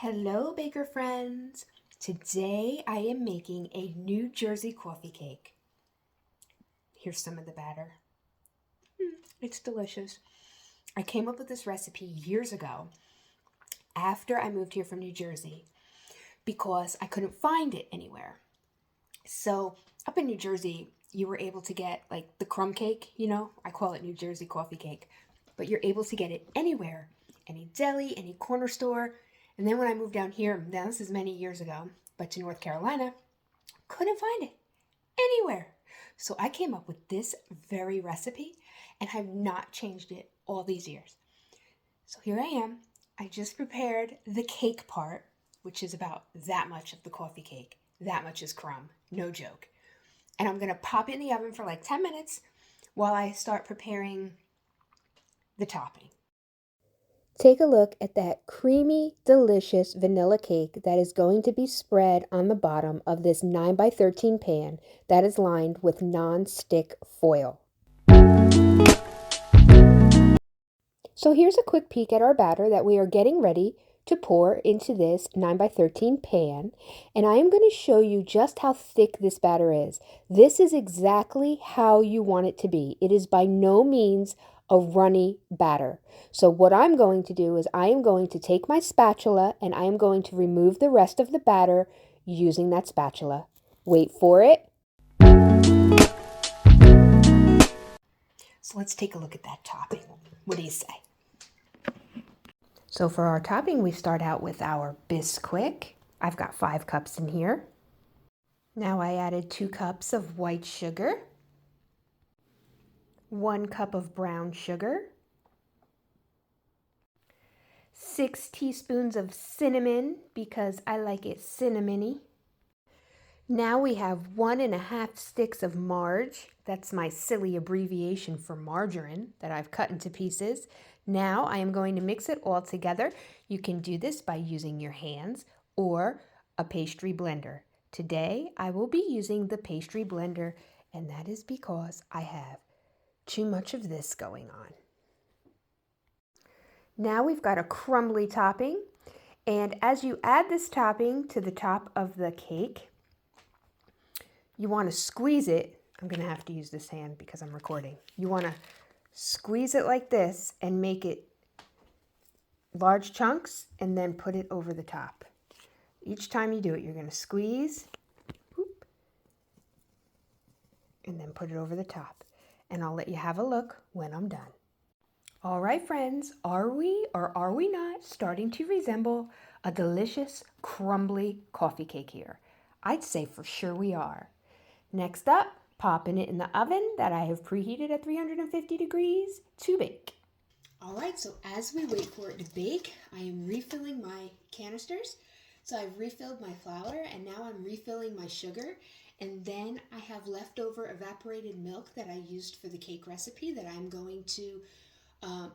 Hello, baker friends. Today I am making a New Jersey coffee cake. Here's some of the batter. It's delicious. I came up with this recipe years ago after I moved here from New Jersey because I couldn't find it anywhere. So, up in New Jersey, you were able to get like the crumb cake, I call it New Jersey coffee cake, but you're able to get it anywhere, any deli, any corner store. And then when I moved down here, now this is many years ago, but to North Carolina, couldn't find it anywhere. So I came up with this very recipe and I've not changed it all these years. So here I am. I just prepared the cake part, which is about that much of the coffee cake. That much is crumb, no joke. And I'm going to pop it in the oven for like 10 minutes while I start preparing the topping. Take a look at that creamy, delicious vanilla cake that is going to be spread on the bottom of this 9x13 pan that is lined with non-stick foil. So here's a quick peek at our batter that we are getting ready to pour into this 9x13 pan, and I am going to show you just how thick this batter is. This is exactly how you want it to be. It is by no means a runny batter. So what I'm going to do is I am going to take my spatula and I am going to remove the rest of the batter using that spatula. Wait for it. So let's take a look at that topping. What do you say? So for our topping, we start out with our Bisquick. I've got 5 cups in here. Now I added 2 cups of white sugar, 1 cup of brown sugar, 6 teaspoons of cinnamon because I like it cinnamony. Now we have 1½ sticks of marge. That's my silly abbreviation for margarine that I've cut into pieces. Now I am going to mix it all together. You can do this by using your hands or a pastry blender. Today I will be using the pastry blender, and that is because I have too much of this going on. Now we've got a crumbly topping, and as you add this topping to the top of the cake, you want to squeeze it. I'm going to have to use this hand because I'm recording. You want to squeeze it like this and make it large chunks and then put it over the top. Each time you do it, you're going to squeeze whoop, and then put it over the top. And I'll let you have a look when I'm done. All right, friends, are we or are we not starting to resemble a delicious, crumbly coffee cake here? I'd say for sure we are. Next up, popping it in the oven that I have preheated at 350 degrees to bake. All right, so as we wait for it to bake, I am refilling my canisters. So I've refilled my flour and now I'm refilling my sugar. And then I have leftover evaporated milk that I used for the cake recipe that I'm going to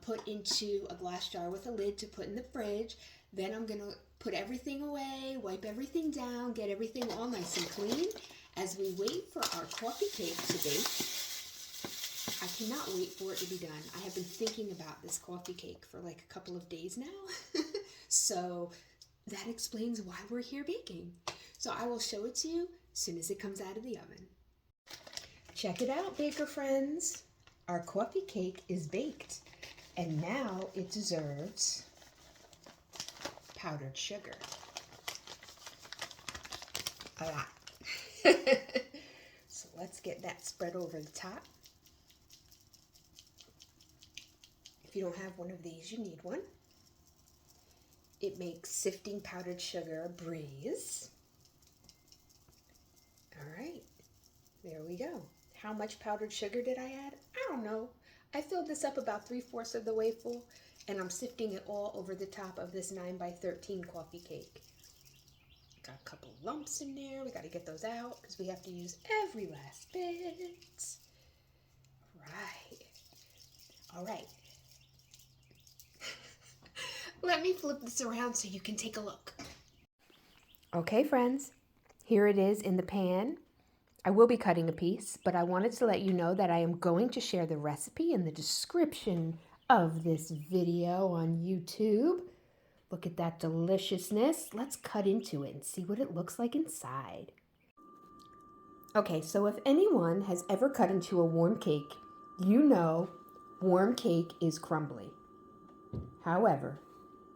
put into a glass jar with a lid to put in the fridge. Then I'm going to put everything away, wipe everything down, get everything all nice and clean. As we wait for our coffee cake to bake, I cannot wait for it to be done. I have been thinking about this coffee cake for like a couple of days now. So that explains why we're here baking. So I will show it to you as soon as it comes out of the oven. Check it out, baker friends. Our coffee cake is baked, and now it deserves powdered sugar. A lot. So let's get that spread over the top. If you don't have one of these, you need one. It makes sifting powdered sugar a breeze. All right, there we go. How much powdered sugar did I add? I don't know. I filled this up about 3/4 of the way full, and I'm sifting it all over the top of this 9x13 coffee cake. Got a couple lumps in there. We got to get those out because we have to use every last bit. Right. All right. Let me flip this around so you can take a look. Okay, friends. Here it is in the pan. I will be cutting a piece, but I wanted to let you know that I am going to share the recipe in the description of this video on YouTube. Look at that deliciousness. Let's cut into it and see what it looks like inside. Okay, so if anyone has ever cut into a warm cake, you know warm cake is crumbly. However,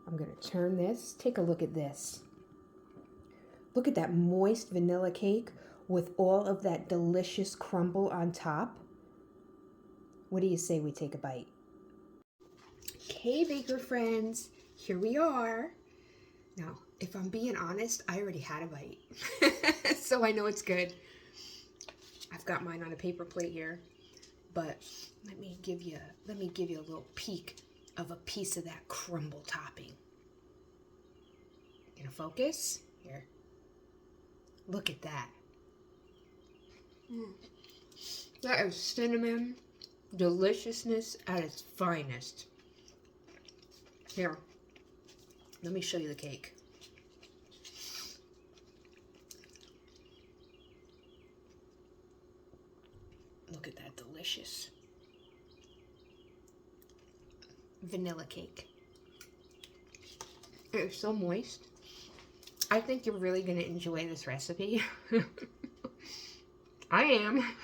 I'm going to turn this. Take a look at this. Look at that moist vanilla cake with all of that delicious crumble on top. What do you say we take a bite? Okay, baker friends, here we are. Now, if I'm being honest, I already had a bite, so I know it's good. I've got mine on a paper plate here, but let me give you a little peek of a piece of that crumble topping. Gonna focus here. Look at that. That is cinnamon deliciousness at its finest. Here, let me show you the cake. Look at that delicious vanilla cake. It is so moist. I think you're really going to enjoy this recipe. I am.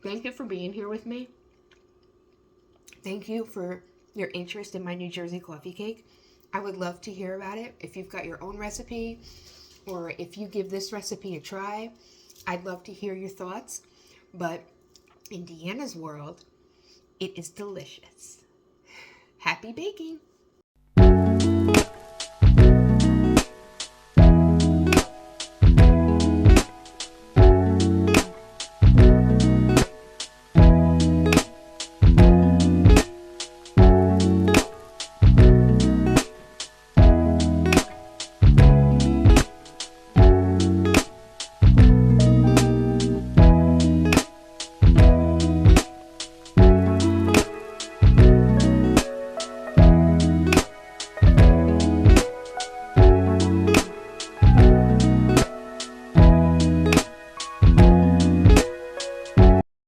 Thank you for being here with me. Thank you for your interest in my New Jersey coffee cake. I would love to hear about it. If you've got your own recipe, or if you give this recipe a try, I'd love to hear your thoughts. But in Deanna's world, it is delicious. Happy baking!